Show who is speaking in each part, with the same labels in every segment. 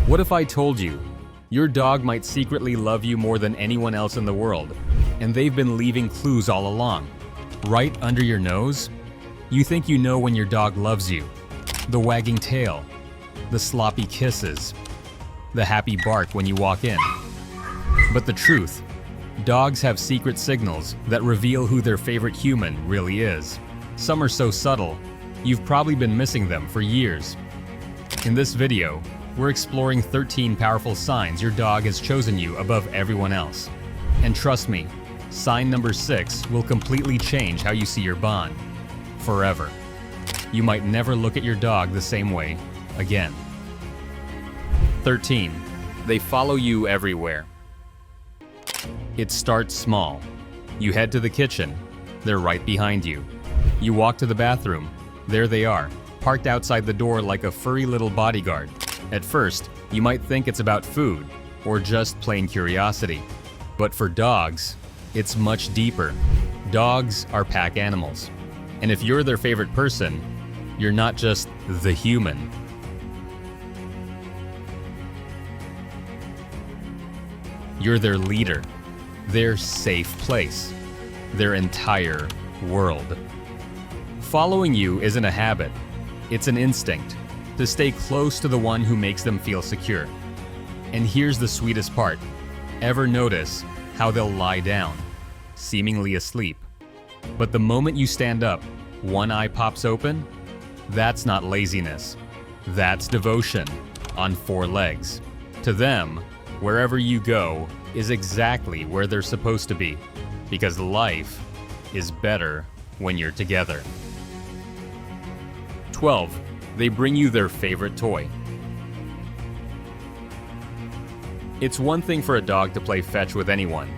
Speaker 1: What if I told you your dog might secretly love you more than anyone else in the world, and they've been leaving clues all along, right under your nose? You think you know when your dog loves you. The wagging tail, the sloppy kisses, the happy bark when you walk in. But the truth, dogs have secret signals that reveal who their favorite human really is. Some are so subtle, you've probably been missing them for years. In this video, we're exploring 13 powerful signs your dog has chosen you above everyone else. And trust me, sign number 6 will completely change how you see your bond. Forever. You might never look at your dog the same way again. 13. They follow you everywhere. It starts small. You head to the kitchen, they're right behind you. You walk to the bathroom, there they are, parked outside the door like a furry little bodyguard. At first, you might think it's about food, or just plain curiosity. But for dogs, it's much deeper. Dogs are pack animals. And if you're their favorite person, you're not just the human. You're their leader, their safe place, their entire world. Following you isn't a habit, it's an instinct, to stay close to the one who makes them feel secure. And here's the sweetest part. Ever notice how they'll lie down, seemingly asleep? But the moment you stand up, one eye pops open? That's not laziness. That's devotion on 4 legs. To them, wherever you go is exactly where they're supposed to be, because life is better when you're together. 12. They bring you their favorite toy. It's one thing for a dog to play fetch with anyone,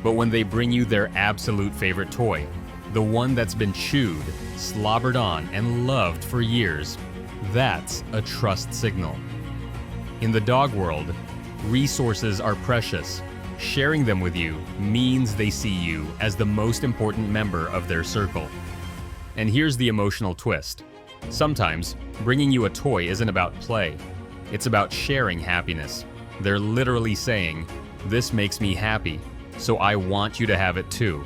Speaker 1: but when they bring you their absolute favorite toy, the one that's been chewed, slobbered on, and loved for years, that's a trust signal. In the dog world, resources are precious. Sharing them with you means they see you as the most important member of their circle. And here's the emotional twist. Sometimes, bringing you a toy isn't about play. It's about sharing happiness. They're literally saying, "This makes me happy, so I want you to have it too."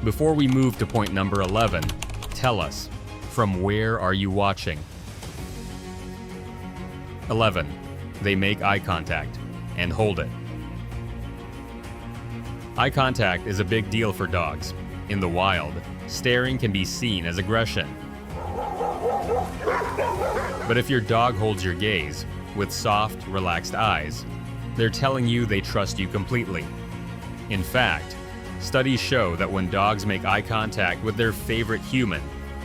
Speaker 1: Before we move to point number 11, tell us, from where are you watching? 11. They make eye contact and hold it. Eye contact is a big deal for dogs. In the wild, staring can be seen as aggression. But if your dog holds your gaze with soft, relaxed eyes, they're telling you they trust you completely. In fact, studies show that when dogs make eye contact with their favorite human,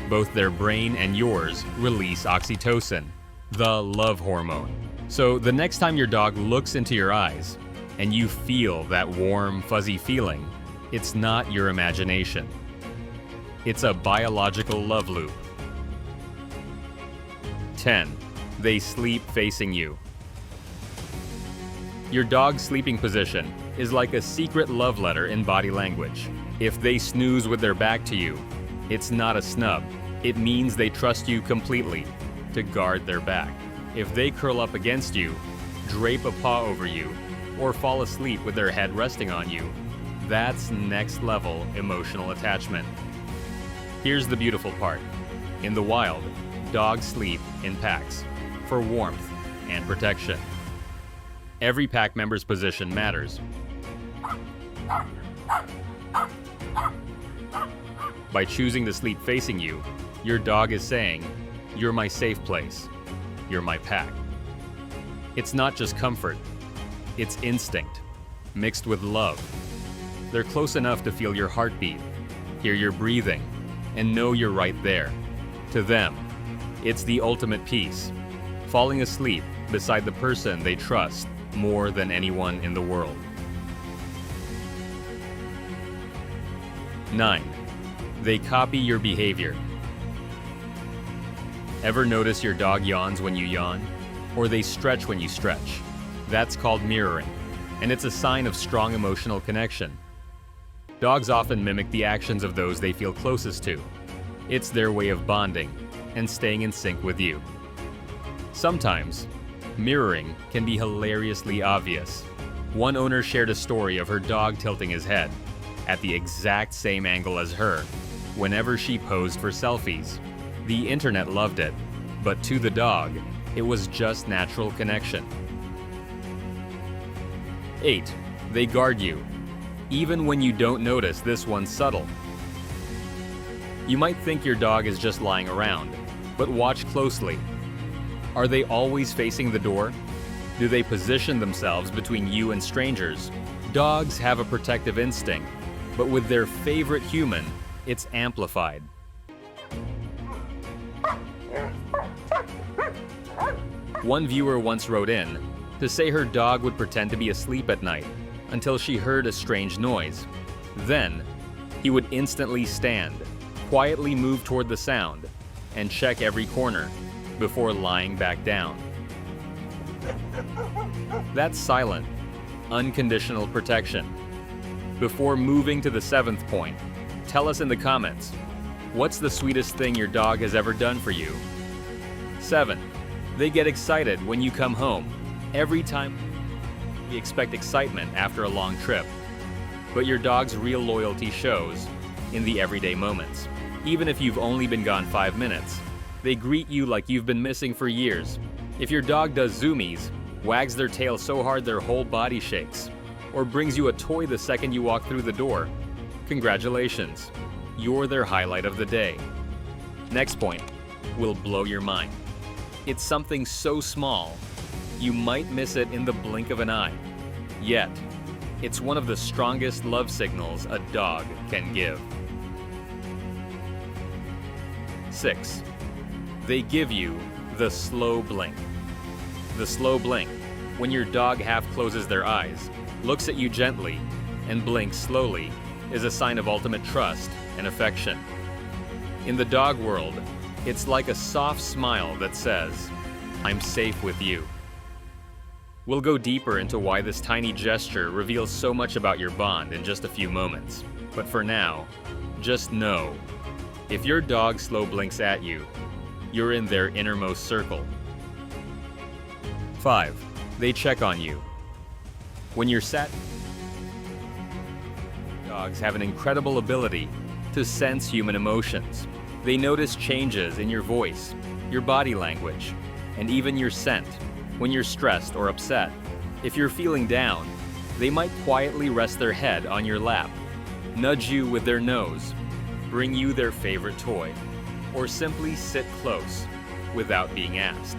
Speaker 1: both their brain and yours release oxytocin, the love hormone. So the next time your dog looks into your eyes and you feel that warm, fuzzy feeling, it's not your imagination. It's a biological love loop. 10. They sleep facing you. Your dog's sleeping position is like a secret love letter in body language. If they snooze with their back to you, it's not a snub. It means they trust you completely to guard their back. If they curl up against you, drape a paw over you, or fall asleep with their head resting on you, that's next level emotional attachment. Here's the beautiful part. In the wild, dogs sleep in packs for warmth and protection. Every pack member's position matters. By choosing to sleep facing you, your dog is saying, "You're my safe place. You're my pack." It's not just comfort, it's instinct, mixed with love. They're close enough to feel your heartbeat, hear your breathing, and know you're right there. To them, it's the ultimate peace, falling asleep beside the person they trust more than anyone in the world. 9. They copy your behavior. Ever notice your dog yawns when you yawn? Or they stretch when you stretch? That's called mirroring, and it's a sign of strong emotional connection. Dogs often mimic the actions of those they feel closest to. It's their way of bonding and staying in sync with you. Sometimes, mirroring can be hilariously obvious. One owner shared a story of her dog tilting his head at the exact same angle as her whenever she posed for selfies. The internet loved it, but to the dog, it was just natural connection. 8. They guard you. Even when you don't notice, this one's subtle. You might think your dog is just lying around, but watch closely. Are they always facing the door? Do they position themselves between you and strangers? Dogs have a protective instinct, but with their favorite human, it's amplified. One viewer once wrote in to say her dog would pretend to be asleep at night until she heard a strange noise. Then, he would instantly stand, quietly move toward the sound, and check every corner before lying back down. That's silent, unconditional protection. Before moving to the 7th point, tell us in the comments, what's the sweetest thing your dog has ever done for you? 7. They get excited when you come home. Every time we expect excitement after a long trip. But your dog's real loyalty shows in the everyday moments. Even if you've only been gone 5 minutes, they greet you like you've been missing for years. If your dog does zoomies, wags their tail so hard their whole body shakes, or brings you a toy the second you walk through the door, congratulations, you're their highlight of the day. Next point will blow your mind. It's something so small, you might miss it in the blink of an eye. Yet, it's one of the strongest love signals a dog can give. 6. They give you the slow blink. The slow blink, when your dog half closes their eyes, looks at you gently, and blinks slowly, is a sign of ultimate trust and affection. In the dog world, it's like a soft smile that says, "I'm safe with you." We'll go deeper into why this tiny gesture reveals so much about your bond in just a few moments. But for now, just know, if your dog slow blinks at you, you're in their innermost circle. 5. They check on you. When you're sad, dogs have an incredible ability to sense human emotions. They notice changes in your voice, your body language, and even your scent when you're stressed or upset. If you're feeling down, they might quietly rest their head on your lap, nudge you with their nose, bring you their favorite toy, or simply sit close without being asked.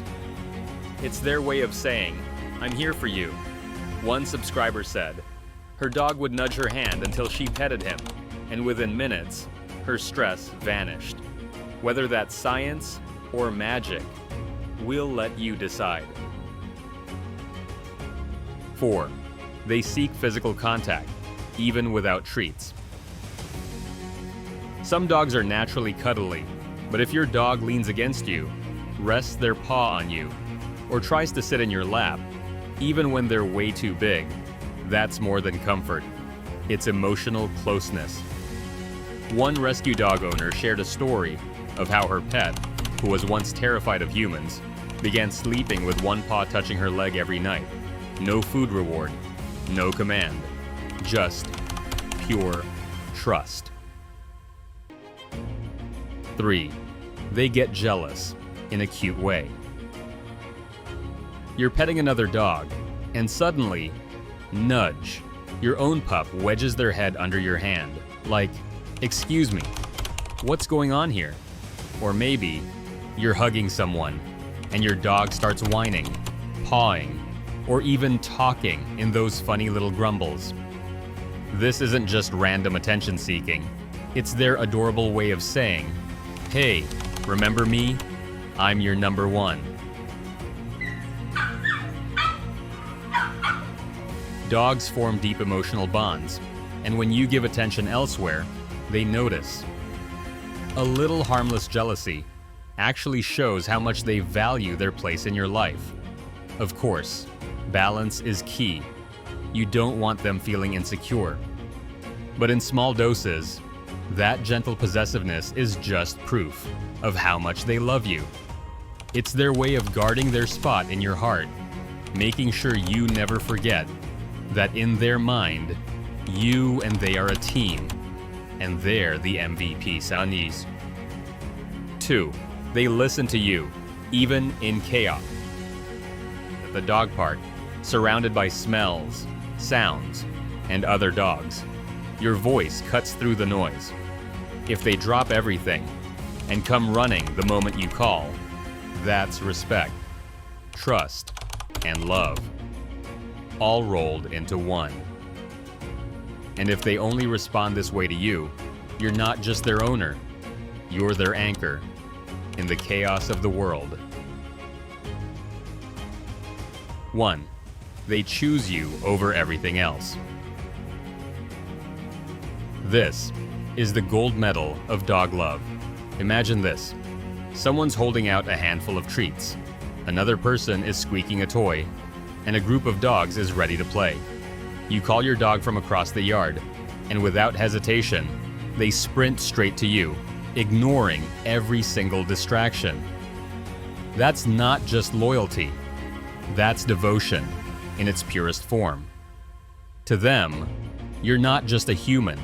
Speaker 1: It's their way of saying, "I'm here for you." One subscriber said, her dog would nudge her hand until she petted him, and within minutes, her stress vanished. Whether that's science or magic, we'll let you decide. 4. They seek physical contact, even without treats. Some dogs are naturally cuddly, but if your dog leans against you, rests their paw on you, or tries to sit in your lap, even when they're way too big, that's more than comfort. It's emotional closeness. One rescue dog owner shared a story of how her pet, who was once terrified of humans, began sleeping with one paw touching her leg every night. No food reward, no command, just pure trust. 3. They get jealous in a cute way. You're petting another dog, and suddenly, nudge, your own pup wedges their head under your hand, like, "Excuse me, what's going on here?" Or maybe, you're hugging someone, and your dog starts whining, pawing, or even talking in those funny little grumbles. This isn't just random attention seeking. It's their adorable way of saying, "Hey, remember me? I'm your number one." Dogs form deep emotional bonds, and when you give attention elsewhere, they notice. A little harmless jealousy actually shows how much they value their place in your life. Of course, balance is key. You don't want them feeling insecure. But in small doses, That gentle possessiveness is just proof of how much they love you. It's their way of guarding their spot in your heart, making sure you never forget that in their mind, you and they are a team, and they're the MVP Sanis. 2. They listen to you, even in chaos. At the dog park, surrounded by smells, sounds, and other dogs, your voice cuts through the noise. If they drop everything and come running the moment you call, that's respect, trust, and love, all rolled into one. And if they only respond this way to you, you're not just their owner, you're their anchor in the chaos of the world. 1. They choose you over everything else. This is the gold medal of dog love. Imagine this. Someone's holding out a handful of treats. Another person is squeaking a toy, and a group of dogs is ready to play. You call your dog from across the yard, and without hesitation, they sprint straight to you, ignoring every single distraction. That's not just loyalty. That's devotion in its purest form. To them, you're not just a human.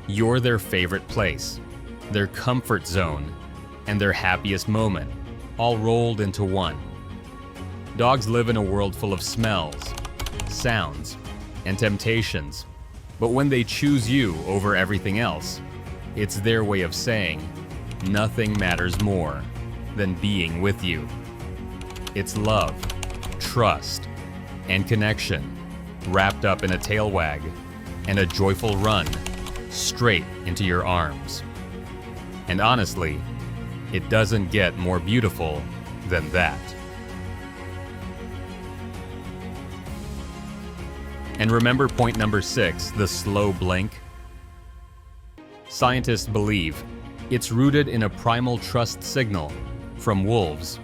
Speaker 1: You're their favorite place, their comfort zone, and their happiest moment, all rolled into one. Dogs live in a world full of smells, sounds, and temptations, but when they choose you over everything else, it's their way of saying, nothing matters more than being with you. It's love, trust, and connection, wrapped up in a tail wag and a joyful run straight into your arms. And honestly, it doesn't get more beautiful than that. And remember point number 6, the slow blink? Scientists believe it's rooted in a primal trust signal from wolves.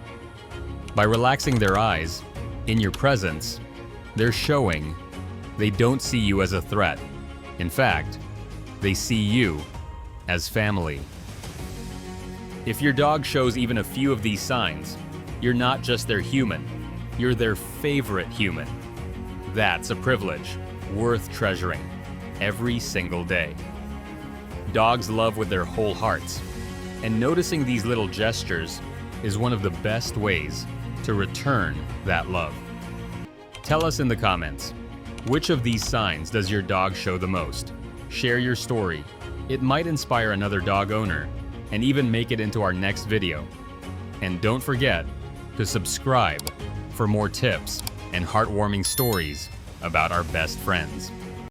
Speaker 1: By relaxing their eyes in your presence, they're showing they don't see you as a threat. In fact, they see you as family. If your dog shows even a few of these signs, you're not just their human, you're their favorite human. That's a privilege worth treasuring every single day. Dogs love with their whole hearts, and noticing these little gestures is one of the best ways to return that love. Tell us in the comments, which of these signs does your dog show the most? Share your story. It might inspire another dog owner and even make it into our next video. And don't forget to subscribe for more tips and heartwarming stories about our best friends.